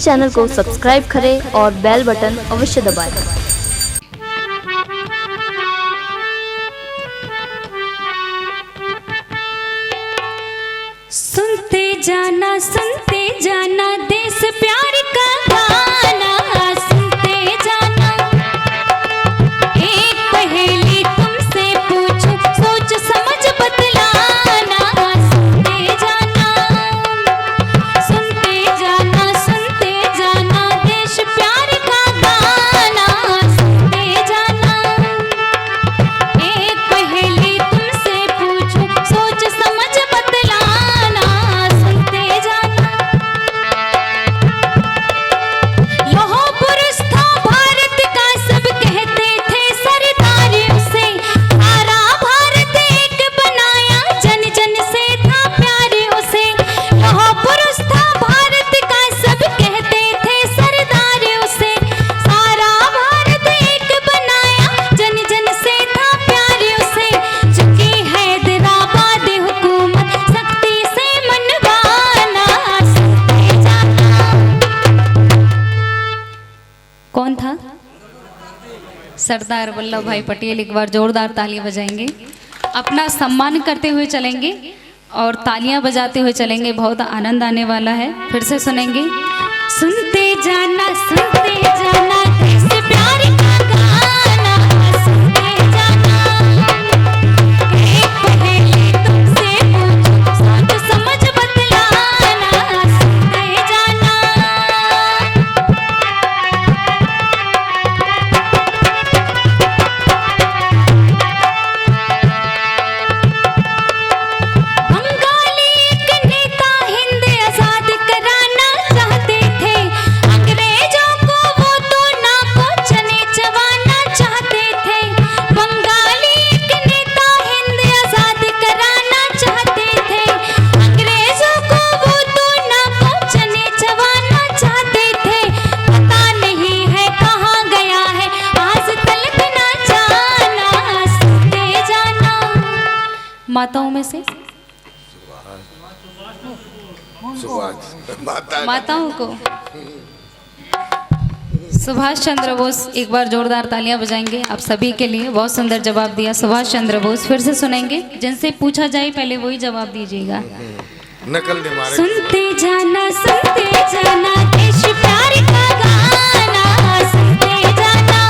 इस चैनल को सब्सक्राइब करें और बेल बटन अवश्य दबाएं। सुनते जाना देश प्यार का गाना, सुनते जाना। एक पहेली तुमसे पूछूं, सोच समझ बतलाना। सुनते जाना देश प्यार का गाना, सुनते जाना। एक पहेली तुमसे पूछूं, सोच समझ बतलाना। सुनते जाना। लोह पुरुष था भारत का, सब कहते थे सरदार उसे। सारा भारत एक बनाया, जन जन से था प्यार उसे। लोह पुरुष था भारत का, सब कहते थे सरदार उसे। सारा भारत एक बनाया, जन जन से था प्यार उसे। चुकी हैदराबाद हुकूमत, सख्ती से मनवाना। सुनते जाना। कौन था? सरदार वल्लभ भाई पटेल। एक बार जोरदार तालियां बजाएंगे। अपना सम्मान करते हुए चलेंगे और तालियां बजाते हुए चलेंगे। बहुत आनंद आने वाला है। फिर से सुनेंगे। सुनते जाना देश प्यार का गाना, सुनते जाना। एक पहेली तुमसे पूछूं, सोच समझ बतलाना। सुनते जाना। बंगाली एक नेता हिंद आजाद कराना चाहते थे। अंग्रेजों को वो तो नाको चने चबाना चाहते थे। बंगाली एक नेता हिंद आजाद कराना चाहते थे। अंग्रेजों को वो तो नाको चने चबाना चाहते थे। पता नहीं है कहाँ गया है, आज तलक ना जाना। सुनते जाना। माताओं में से माताओं को सुभाष चंद्र बोस। एक बार जोरदार तालियां बजाएंगे आप सभी के लिए। बहुत सुंदर जवाब दिया सुभाष चंद्र बोस। फिर से सुनेंगे। जिनसे पूछा जाए पहले वही जवाब दीजिएगा। नकल नहीं मारे। सुनते जाना देश प्यार का गाना, सुनते जाना।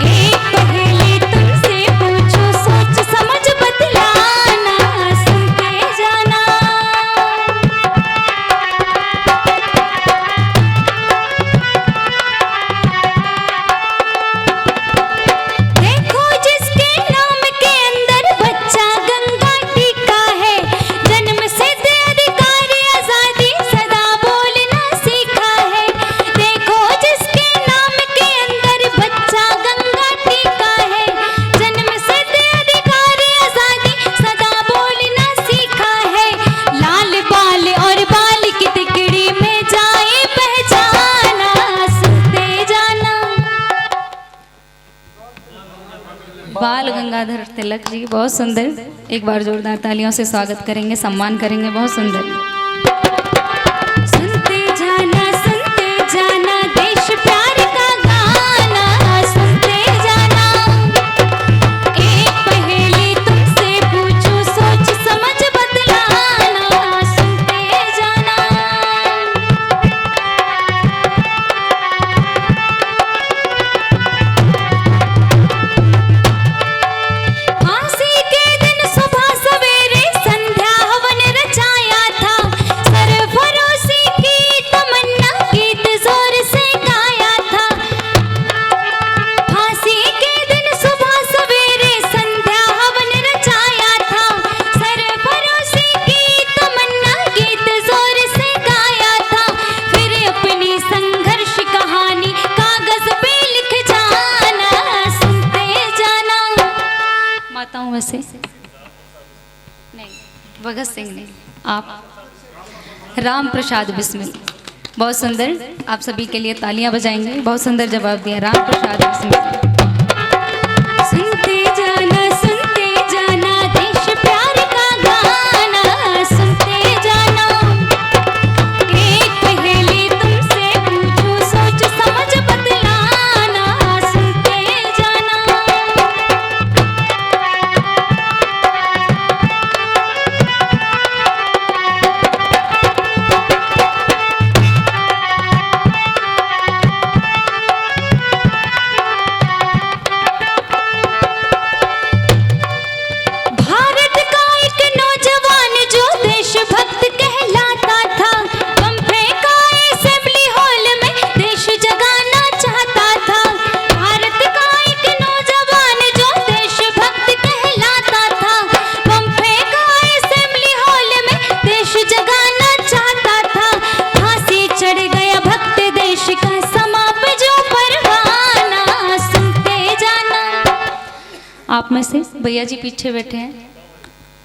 एक पहेली तुमसे पूछूं, सोच समझ बतलाना। सुनते जाना। देखो जिसके नाम के अंदर बच्चा गंगा टीका है, जन्म सिद्ध अधिकार आजादी सदा बोलना सीखा है। देखो जिसके नाम के अंदर बच्चा गंगा टीका है, जन्म सिद्ध अधिकार आजादी सदा बोलना सीखा है। लाल बाल और बाल की तिकड़ी में जाए पहचाना। सुनते जाना। बाल गंगाधर तिलक जी। बहुत सुंदर। एक बार जोरदार तालियों से स्वागत करेंगे, सम्मान करेंगे। बहुत सुंदर। सुनते जाना देश प्यार का गाना, सुनते जाना। एक पहेली तुमसे पूछूं, सोच समझ बतलाना। सुनते जाना। फांसी के दिन सुबह सवेरे संध्या हवन रचाया था। सरफरोशी की तमन्ना गीत जोर से गाया था। फांसी के दिन सुबह सवेरे संध्या हवन रचाया था। सरफरोशी की तमन्ना गीत जोर से गाया था। फिर अपनी संघर्ष कहानी कागज पे लिख जाना। सुनते जाना। माताओं में से नहीं, भगत सिंह ने। आप राम प्रसाद बिस्मिल। बहुत सुंदर। आप सभी के लिए तालियां बजाएंगे। बहुत सुंदर जवाब दिया राम प्रसाद बिस्मिल। सुनते जाना देश प्यार का गाना, सुनते जाना। एक पहेली आप में से भैया जी पीछे बैठे हैं,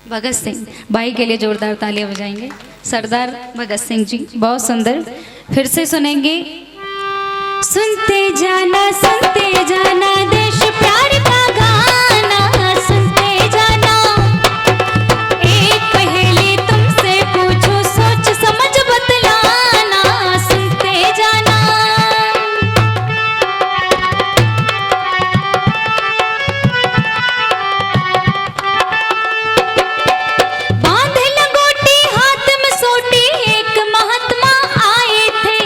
भगत सिंह भाई के लिए जोरदार तालियां बजाएंगे। सरदार भगत सिंह जी, बहुत सुंदर। फिर से सुनेंगे। सुनते जाना देश प्यार का गाना, सुनते जाना। एक पहेली तुमसे पूछूं, सोच समझ बतलाना, सुनते जाना। बांध लंगोटी हाथ में सोटी, एक महात्मा आए थे।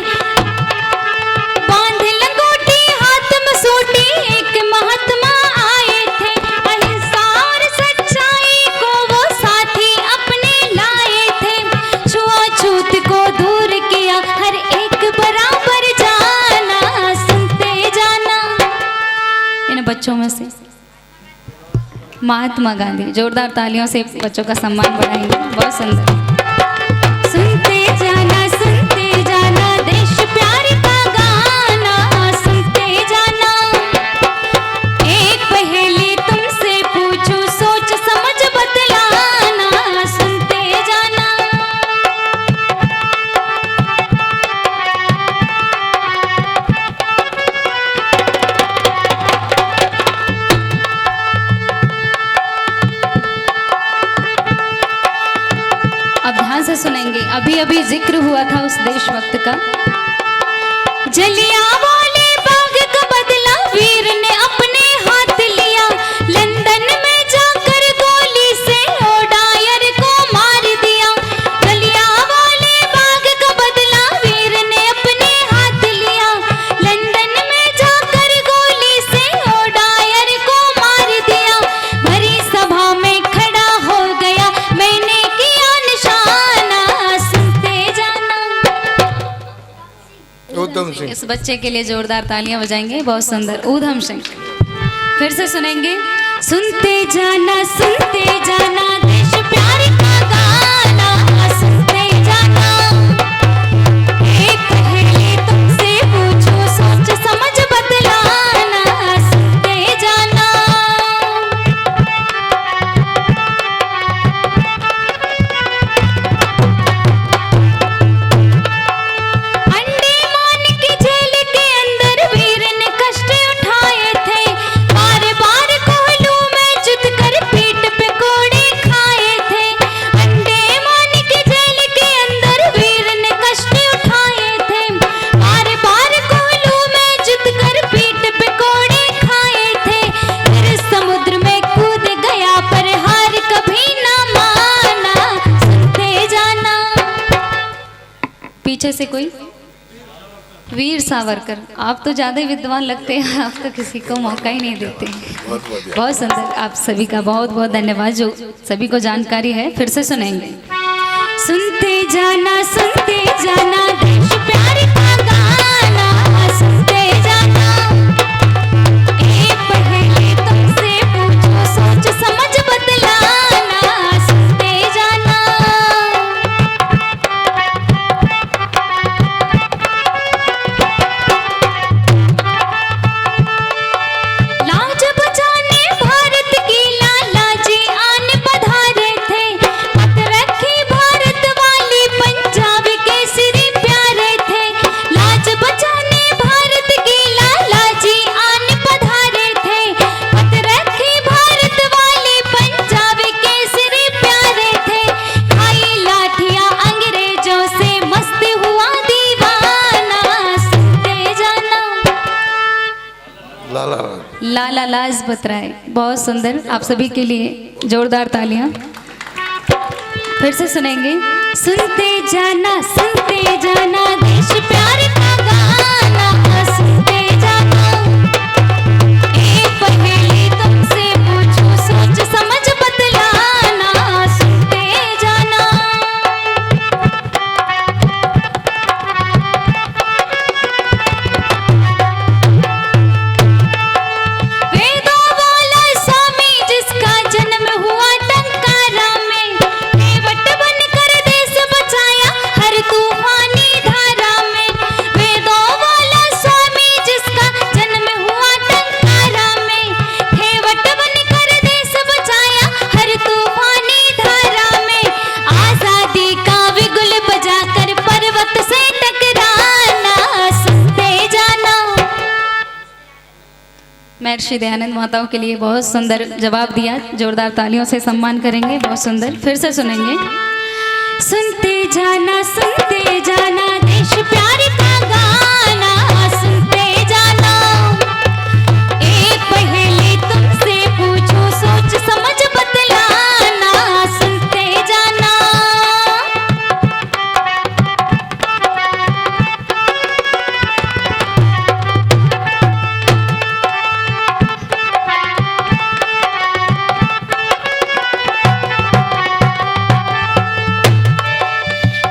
बांध लंगोटी हाथ में सोटी, एक महात्मा आए थे। अहिंसा और सच्चाई को वो साथी अपने लाए थे। छुआछूत को दूर किया, हर एक बराबर जाना, सुनते जाना। इन बच्चों में से महात्मा गांधी, जोरदार तालियों से बच्चों का सम्मान बढ़ाएंगे। बहुत सुंदर। सुनते जाना देश प्यार का गाना, सुनते जाना। एक पहेली तुमसे पूछूं, सोच समझ बतलाना, सुनते जाना। अब ध्यान से सुनेंगे। अभी अभी जिक्र हुआ था उस देशभक्त का। जलियांवाले बाग का बदला वीर ने अपने हाथ लिया। लंदन में जाकर गोली से ओडायर को मार दिया। जलियांवाले बाग का बदला वीर ने अपने हाथ लिया। लंदन में जाकर गोली से ओडायर को मार दिया। भरी सभा में खड़ा हो गया, मैंने किया निशाना, सुनते जाना। ऊधम सिंह। इस बच्चे के लिए जोरदार तालियां बजाएंगे। बहुत सुंदर। ऊधम सिंह। फिर से सुनेंगे। सुनते जाना देश प्यार का गाना, सुनते जाना। एक पहेली तुमसे पूछूं, सोच समझ बतलाना, सुनते जाना। अंडमान की जेल के अंदर वीर ने कष्ट उठाए थे। बार बार कोहलू में जुत कर पीठ पे कोड़े खाए थे। अंडमान की जेल के अंदर वीर ने कष्ट उठाए थे। बार बार कोहलू में जुत कर पीठ पे कोड़े खाए थे। फिर समुद्र में कूद गया, पर हार कभी ना माना, सुनते जाना। पीछे से कोई वीर सावरकर। आप तो ज्यादा ही विद्वान लगते हैं, आप तो किसी को मौका ही नहीं देते। बहुत बढ़िया। बहुत सुंदर। आप सभी का बहुत बहुत धन्यवाद, जो सभी को जानकारी है। फिर से सुनेंगे। सुनते जाना देश प्यार का गाना, सुनते जाना। एक पहेली तुमसे पूछूं, सोच समझ बतलाना, सुनते जाना। लाज बचाने भारत की लाला जी आन पधारे थे। पत रखी भारत वाली पंजाब केसरी प्यारे थे। लाज बचाने भारत की लाला जी आन पधारे थे। पत रखी भारत वाली पंजाब केसरी प्यारे थे। खाई लाठियां अंग्रेजों से, मस्त हुआ दीवाना, सुनते जाना। लाला राम। लाला लाजपत राय। बहुत सुंदर। आप सभी के लिए जोरदार तालियां। फिर से सुनेंगे। सुनते जाना देश प्यार का गाना, सुनते जाना। एक पहेली तुमसे पूछूं, सोच समझ बतलाना, सुनते जाना। वेदों वाला स्वामी जिसका जन्म हुआ टंकारा में, केवट बनकर देश बचाया हर तूफानी धारा में। महर्षि दयानंद माताओं के लिए बहुत सुंदर जवाब दिया, जोरदार तालियों से सम्मान करेंगे। बहुत सुंदर, फिर से सुनेंगे। सुनते जाना देश प्यार का गाना, सुनते जाना। एक पहेली तुमसे पूछो, सोच समझ बतलाना, सुनते जाना।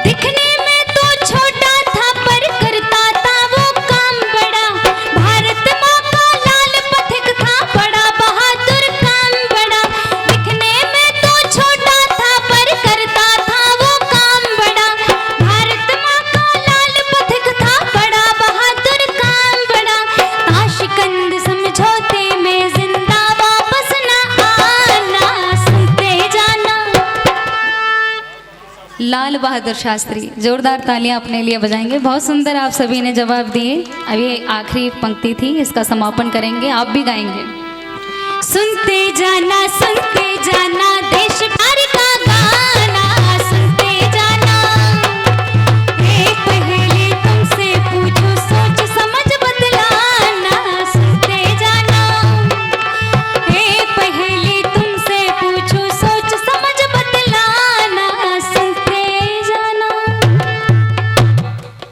दिखने में तो छोटा था पर करता था वो काम बड़ा, भारत माँ का लाल पथिक था, बड़ा बहादुर काम बड़ा। दिखने में तो छोटा था पर करता था वो काम बड़ा, भारत माँ का लाल पथिक था, बड़ा बहादुर काम बड़ा। ताशकंद समझौते में जिंदा वापस न आना, सुनते जाना। लाल बहादुर शास्त्री, जोरदार तालियां अपने लिए बजाएंगे। बहुत सुंदर आप सभी ने जवाब दिए। अब ये आखिरी पंक्ति थी, इसका समापन करेंगे, आप भी गाएंगे। सुनते जाना देश प्यार